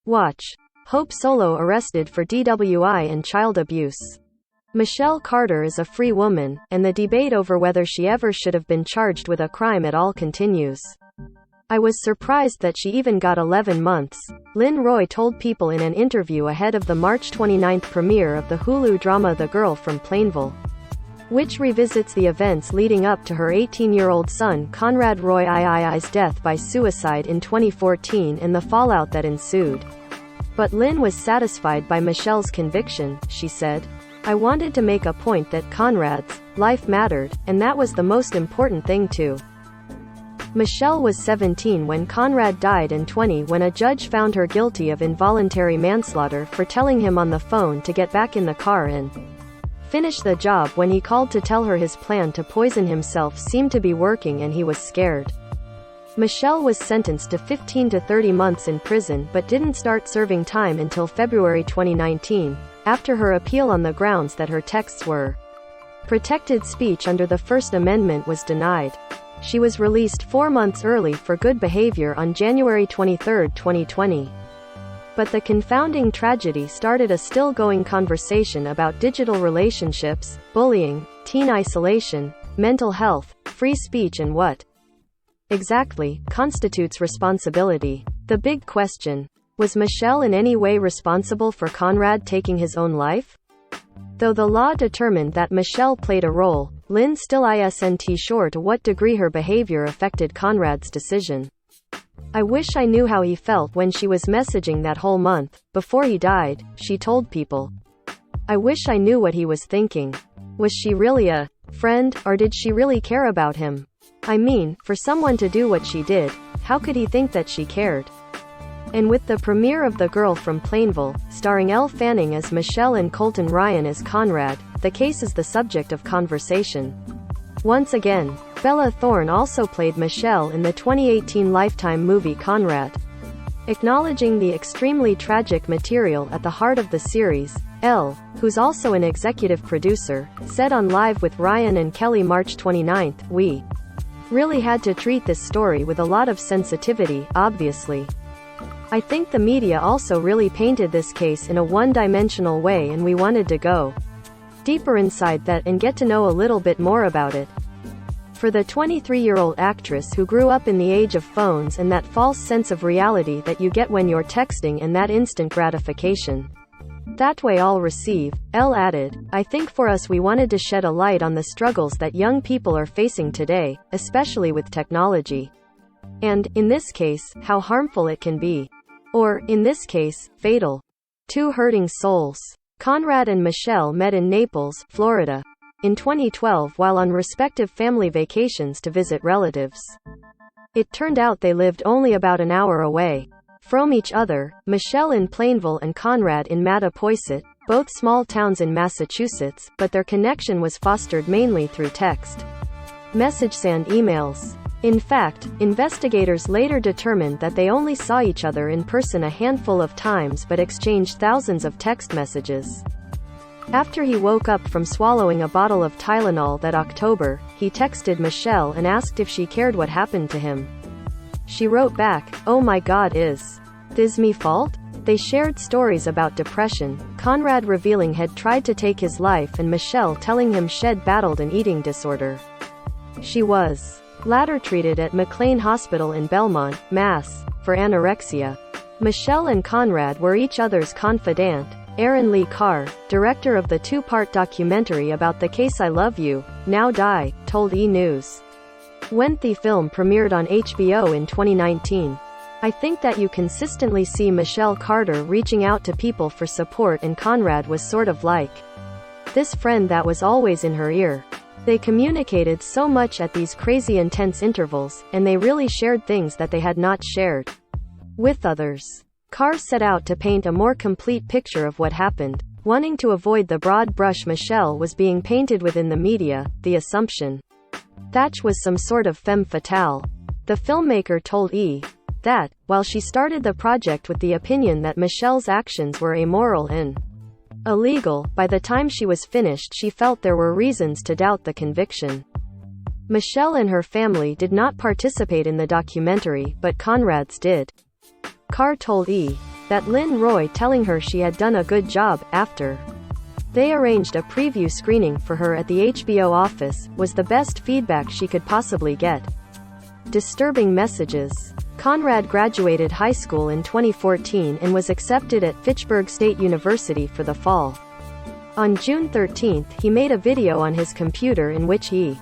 Watch. Hope Solo arrested for DWI and child abuse. Michelle Carter is a free woman, and the debate over whether she ever should have been charged with a crime at all continues. I was surprised that she even got 11 months, Lynn Roy told People in an interview ahead of the March 29 premiere of the Hulu drama The Girl from Plainville, which revisits the events leading up to her 18-year-old son Conrad Roy II's death by suicide in 2014 and the fallout that ensued. But Lynn was satisfied by Michelle's conviction, she said. I wanted to make a point that Conrad's life mattered, and that was the most important thing too. Michelle was 17 when Conrad died and 20 when a judge found her guilty of involuntary manslaughter for telling him on the phone to get back in the car and finish the job when he called to tell her his plan to poison himself seemed to be working and he was scared. Michelle was sentenced to 15 to 30 months in prison but didn't start serving time until February 2019, after her appeal on the grounds that her texts were protected speech under the First Amendment was denied. She was released 4 months early for good behavior on January 23, 2020. But the confounding tragedy started a still-going conversation about digital relationships, bullying, teen isolation, mental health, free speech and what exactly constitutes responsibility. The big question: was Michelle in any way responsible for Conrad taking his own life? Though the law determined that Michelle played a role, Lynn still isn't sure to what degree her behavior affected Conrad's decision. I wish I knew how he felt when she was messaging that whole month before he died, she told People. I wish I knew what he was thinking. Was she really a friend, or did she really care about him? I mean, for someone to do what she did, how could he think that she cared? And with the premiere of The Girl from Plainville, starring Elle Fanning as Michelle and Colton Ryan as Conrad, the case is the subject of conversation. Once again, Bella Thorne also played Michelle in the 2018 Lifetime movie Conrad. Acknowledging the extremely tragic material at the heart of the series, Elle, who's also an executive producer, said on Live with Ryan and Kelly March 29, "We really had to treat this story with a lot of sensitivity, obviously. I think the media also really painted this case in a one-dimensional way and we wanted to go deeper inside that and get to know a little bit more about it." For the 23-year-old actress who grew up in the age of phones and that false sense of reality that you get when you're texting and that instant gratification that we all receive, Elle added, I think for us we wanted to shed a light on the struggles that young people are facing today, especially with technology. And, in this case, how harmful it can be. Or, in this case, fatal. Two hurting souls. Conrad and Michelle met in Naples, Florida, in 2012 while on respective family vacations to visit relatives. It turned out they lived only about an hour away from each other, Michelle in Plainville and Conrad in Mattapoisett, both small towns in Massachusetts, but their connection was fostered mainly through text messages and emails. In fact, investigators later determined that they only saw each other in person a handful of times but exchanged thousands of text messages. After he woke up from swallowing a bottle of Tylenol that October, he texted Michelle and asked if she cared what happened to him. She wrote back, "Oh my God, is this me fault?" They shared stories about depression, Conrad revealing he'd tried to take his life and Michelle telling him she'd battled an eating disorder. She was later treated at McLean Hospital in Belmont, Mass, for anorexia. Michelle and Conrad were each other's confidant. Aaron Lee Carr, director of the two-part documentary about the case I Love You, Now Die, told E! News. When the film premiered on HBO in 2019, I think that you consistently see Michelle Carter reaching out to people for support and Conrad was sort of like this friend that was always in her ear. They communicated so much at these crazy intense intervals, and they really shared things that they had not shared with others. Carr set out to paint a more complete picture of what happened, wanting to avoid the broad brush Michelle was being painted with in the media, the assumption that was some sort of femme fatale. The filmmaker told E! that, while she started the project with the opinion that Michelle's actions were amoral and illegal, by the time she was finished she felt there were reasons to doubt the conviction. Michelle and her family did not participate in the documentary, but Conrad's did. Carr told E! that Lynn Roy telling her she had done a good job, after they arranged a preview screening for her at the HBO office, was the best feedback she could possibly get. Disturbing messages. Conrad graduated high school in 2014 and was accepted at Fitchburg State University for the fall. On June 13, he made a video on his computer in which he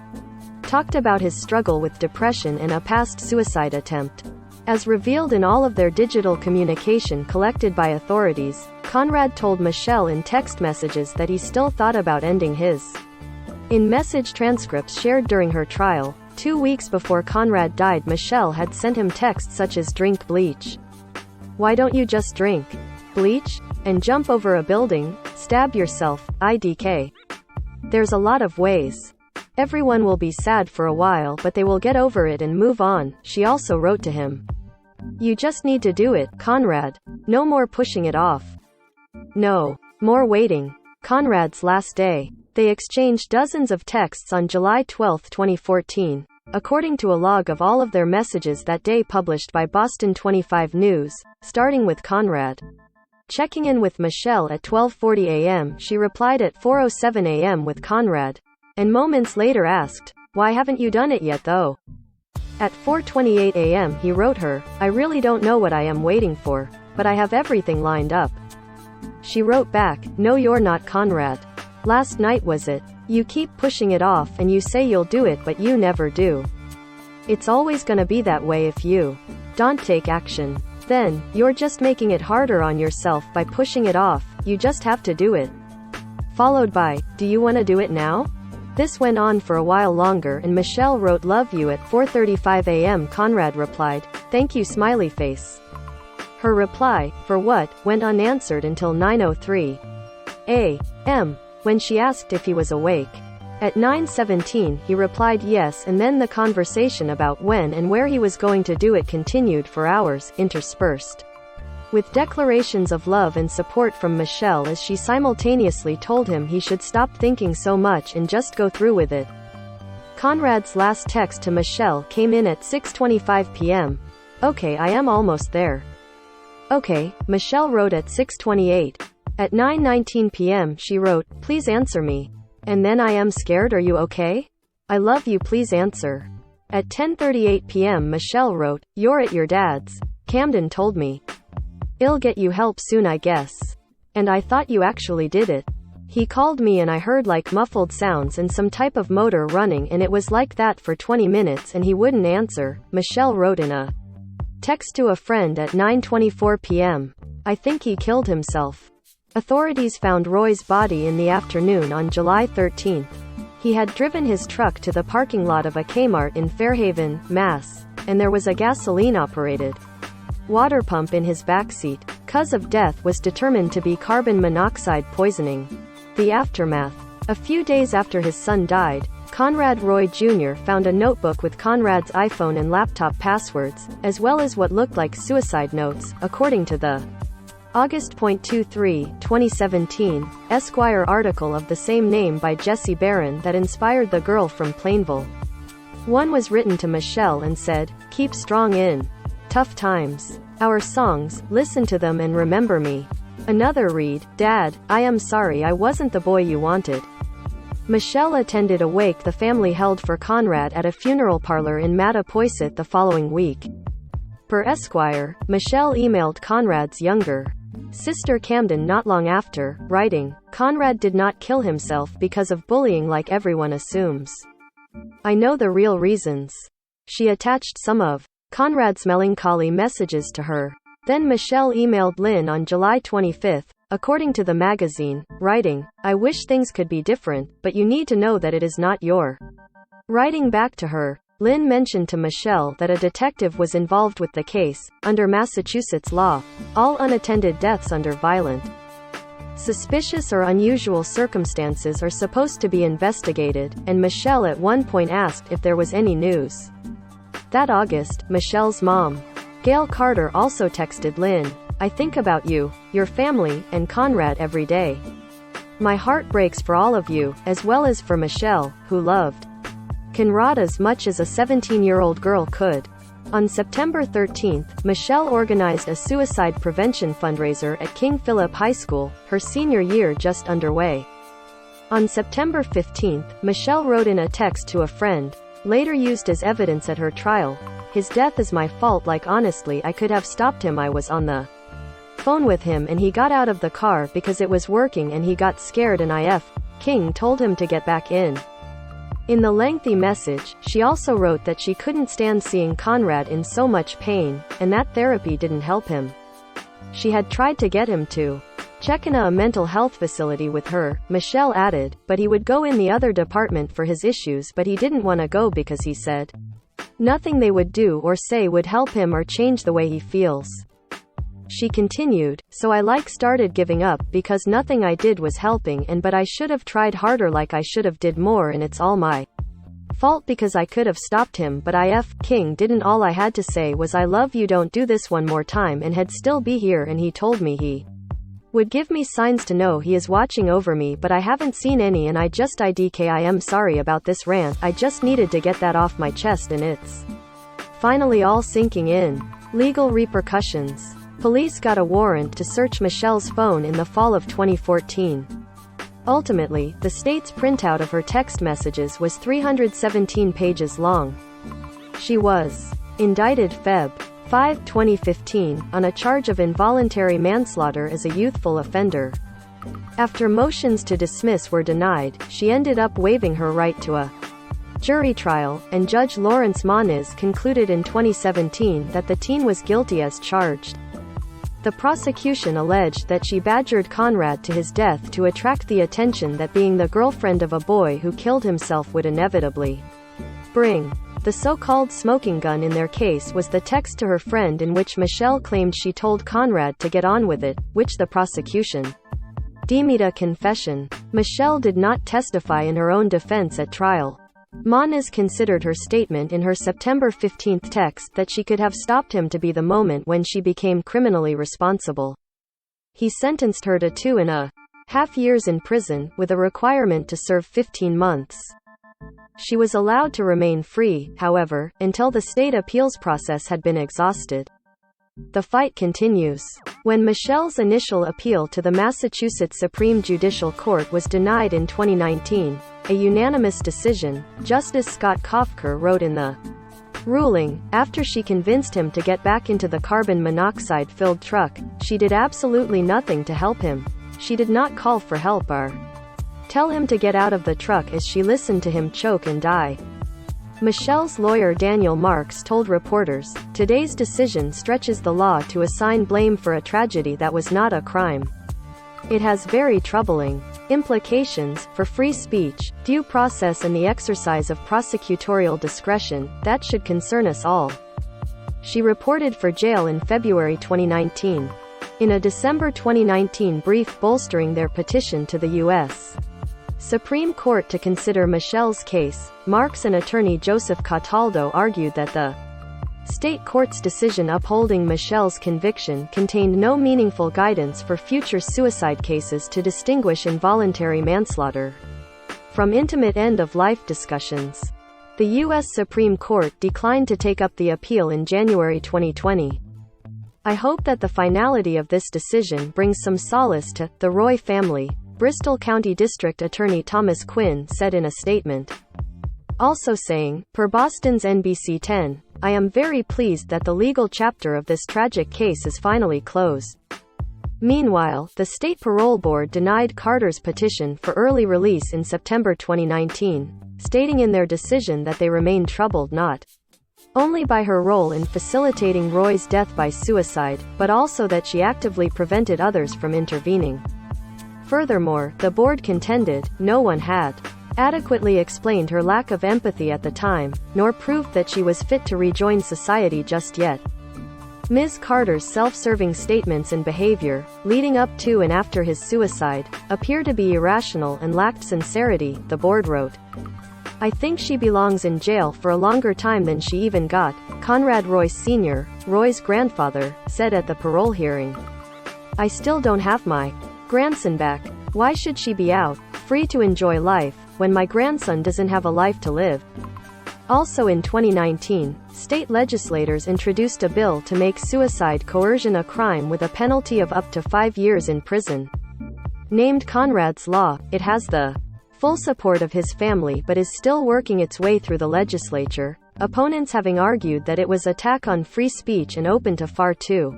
talked about his struggle with depression and a past suicide attempt. As revealed in all of their digital communication collected by authorities, Conrad told Michelle in text messages that he still thought about ending his. In message transcripts shared during her trial, 2 weeks before Conrad died, Michelle had sent him texts such as "Drink bleach. Why don't you just drink bleach? And jump over a building? Stab yourself, IDK. There's a lot of ways. Everyone will be sad for a while, but they will get over it and move on," she also wrote to him. "You just need to do it, Conrad. No more pushing it off. No more waiting." Conrad's last day. They exchanged dozens of texts on July 12, 2014. According to a log of all of their messages that day published by Boston 25 News, starting with Conrad checking in with Michelle at 12:40 a.m., she replied at 4:07 a.m. with Conrad, and moments later asked, "Why haven't you done it yet though?" At 4:28 a.m. he wrote her, "I really don't know what I am waiting for, but I have everything lined up." She wrote back, "No, you're not, Conrad. Last night was it. You keep pushing it off and you say you'll do it but you never do. It's always gonna be that way if you don't take action. Then, you're just making it harder on yourself by pushing it off, you just have to do it." Followed by, "Do you wanna do it now?" This went on for a while longer and Michelle wrote "Love you" at 4:35 a.m. Conrad replied, "Thank you, smiley face." Her reply, "For what?" went unanswered until 9:03 a.m. when she asked if he was awake. At 9:17 he replied yes, and then the conversation about when and where he was going to do it continued for hours, interspersed with declarations of love and support from Michelle as she simultaneously told him he should stop thinking so much and just go through with it. Conrad's last text to Michelle came in at 6:25 p.m. "Okay, I am almost there." "Okay," Michelle wrote at 6:28. At 9:19 p.m. she wrote, "Please answer me." And then, "I am scared, are you okay? I love you, please answer." At 10:38 p.m. Michelle wrote, "You're at your dad's. Camden told me. I'll get you help soon, I guess. And I thought you actually did it. He called me and I heard like muffled sounds and some type of motor running and it was like that for 20 minutes and he wouldn't answer," Michelle wrote in a text to a friend at 9:24 p.m. "I think he killed himself." Authorities found Roy's body in the afternoon on July 13. He had driven his truck to the parking lot of a Kmart in Fairhaven, Mass., and there was a gasoline-operated water pump in his backseat. Cause of death was determined to be carbon monoxide poisoning. The aftermath. A few days after his son died, Conrad Roy Jr. found a notebook with Conrad's iPhone and laptop passwords, as well as what looked like suicide notes, according to the August 23, 2017, Esquire article of the same name by Jesse Barron that inspired the girl from Plainville. One was written to Michelle and said, "Keep strong in tough times. Our songs, listen to them and remember me." Another read, "Dad, I am sorry I wasn't the boy you wanted." Michelle attended a wake the family held for Conrad at a funeral parlor in Mattapoisett the following week. Per Esquire, Michelle emailed Conrad's younger sister Camden not long after, writing, "Conrad did not kill himself because of bullying like everyone assumes. I know the real reasons." She attached some of Conrad's melancholy messages to her. Then Michelle emailed Lynn on July 25, according to the magazine, writing, "I wish things could be different, but you need to know that it is not your." Writing back to her, Lynn mentioned to Michelle that a detective was involved with the case. Under Massachusetts law, all unattended deaths under violent, suspicious or unusual circumstances are supposed to be investigated, and Michelle at one point asked if there was any news. That August, Michelle's mom, Gail Carter, also texted Lynn, "I think about you, your family, and Conrad every day. My heart breaks for all of you, as well as for Michelle, who loved Conrad as much as a 17-year-old girl could." On September 13, Michelle organized a suicide prevention fundraiser at King Philip High School, her senior year just underway. On September 15, Michelle wrote in a text to a friend, later used as evidence at her trial, "His death is my fault, like honestly I could have stopped him. I was on the phone with him and he got out of the car because it was working and he got scared and King told him to get back in." In the lengthy message, she also wrote that she couldn't stand seeing Conrad in so much pain, and that therapy didn't help him. She had tried to get him to check in a mental health facility with her, Michelle added, but he would go in the other department for his issues, but he didn't want to go because he said nothing they would do or say would help him or change the way he feels. She continued, "So I started giving up because nothing I did was helping, but I should have tried harder, I should have did more, and it's all my fault because I could have stopped him, but King didn't. All I had to say was I love you, don't do this one more time, and he'd still be here, and he told me he would give me signs to know he is watching over me, but I haven't seen any, and I am sorry about this rant, I just needed to get that off my chest, and it's finally all sinking in." Legal repercussions. Police got a warrant to search Michelle's phone in the fall of 2014. Ultimately, the state's printout of her text messages was 317 pages long. She was indicted Feb. 5, 2015, on a charge of involuntary manslaughter as a youthful offender. After motions to dismiss were denied, she ended up waiving her right to a jury trial, and Judge Lawrence Moniz concluded in 2017 that the teen was guilty as charged. The prosecution alleged that she badgered Conrad to his death to attract the attention that being the girlfriend of a boy who killed himself would inevitably bring. The so-called smoking gun in their case was the text to her friend in which Michelle claimed she told Conrad to get on with it, which the prosecution deemed a confession. Michelle did not testify in her own defense at trial. Moniz considered her statement in her September 15 text that she could have stopped him to be the moment when she became criminally responsible. He sentenced her to 2.5 years in prison, with a requirement to serve 15 months. She was allowed to remain free, however, until the state appeals process had been exhausted. The fight continues. When Michelle's initial appeal to the Massachusetts Supreme Judicial Court was denied in 2019, a unanimous decision, Justice Scott Kofker wrote in the ruling, after she convinced him to get back into the carbon monoxide-filled truck, she did absolutely nothing to help him. She did not call for help or tell him to get out of the truck as she listened to him choke and die. Michelle's lawyer Daniel Marks told reporters, "Today's decision stretches the law to assign blame for a tragedy that was not a crime. It has very troubling implications for free speech, due process and the exercise of prosecutorial discretion that should concern us all." She reported for jail in February 2019. In a December 2019 brief bolstering their petition to the U.S. Supreme Court to consider Michelle's case, Marks and attorney Joseph Cataldo argued that the state court's decision upholding Michelle's conviction contained no meaningful guidance for future suicide cases to distinguish involuntary manslaughter from intimate end-of-life discussions. The U.S. Supreme Court declined to take up the appeal in January 2020. "I hope that the finality of this decision brings some solace to the Roy family," Bristol County District Attorney Thomas Quinn said in a statement. Also saying, per Boston's NBC 10, "I am very pleased that the legal chapter of this tragic case is finally closed." Meanwhile, the state parole board denied Carter's petition for early release in September 2019, stating in their decision that they remain troubled not only by her role in facilitating Roy's death by suicide, but also that she actively prevented others from intervening. Furthermore, the board contended, no one had adequately explained her lack of empathy at the time, nor proved that she was fit to rejoin society just yet. Ms. Carter's self-serving statements and behavior, leading up to and after his suicide, appear to be irrational and lacked sincerity, the board wrote. "I think she belongs in jail for a longer time than she even got," Conrad Royce Sr., Roy's grandfather, said at the parole hearing. "I still don't have my grandson back. Why should she be out, free to enjoy life, when my grandson doesn't have a life to live?" Also in 2019, state legislators introduced a bill to make suicide coercion a crime with a penalty of up to 5 years in prison. Named Conrad's Law, it has the full support of his family but is still working its way through the legislature, opponents having argued that it was an attack on free speech and open to far too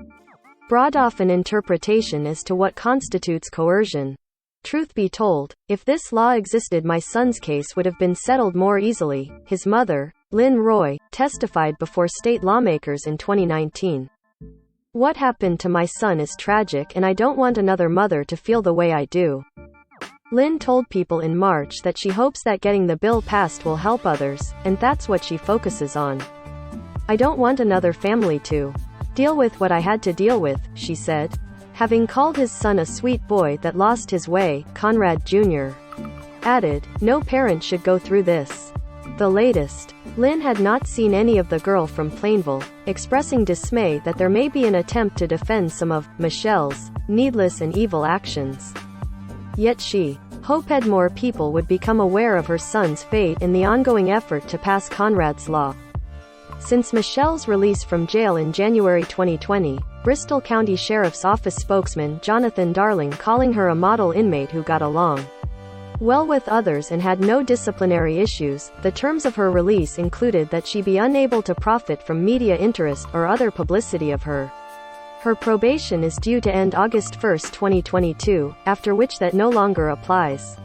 broad-off an interpretation as to what constitutes coercion. Truth be told, if this law existed, my son's case would have been settled more easily, his mother, Lynn Roy, testified before state lawmakers in 2019. What happened to my son is tragic and I don't want another mother to feel the way I do. Lynn told People in March that she hopes that getting the bill passed will help others, and that's what she focuses on. I don't want another family to deal with what I had to deal with, she said. Having called his son a sweet boy that lost his way, Conrad Jr. added, "No parent should go through this." The latest. Lynn had not seen any of the girl from Plainville, expressing dismay that there may be an attempt to defend some of Michelle's needless and evil actions. Yet she hoped more people would become aware of her son's fate in the ongoing effort to pass Conrad's Law. Since Michelle's release from jail in January 2020, Bristol County Sheriff's Office spokesman Jonathan Darling calling her a model inmate who got along well with others and had no disciplinary issues. The terms of her release included that she be unable to profit from media interest or other publicity of her. Her probation is due to end August 1, 2022, after which that no longer applies.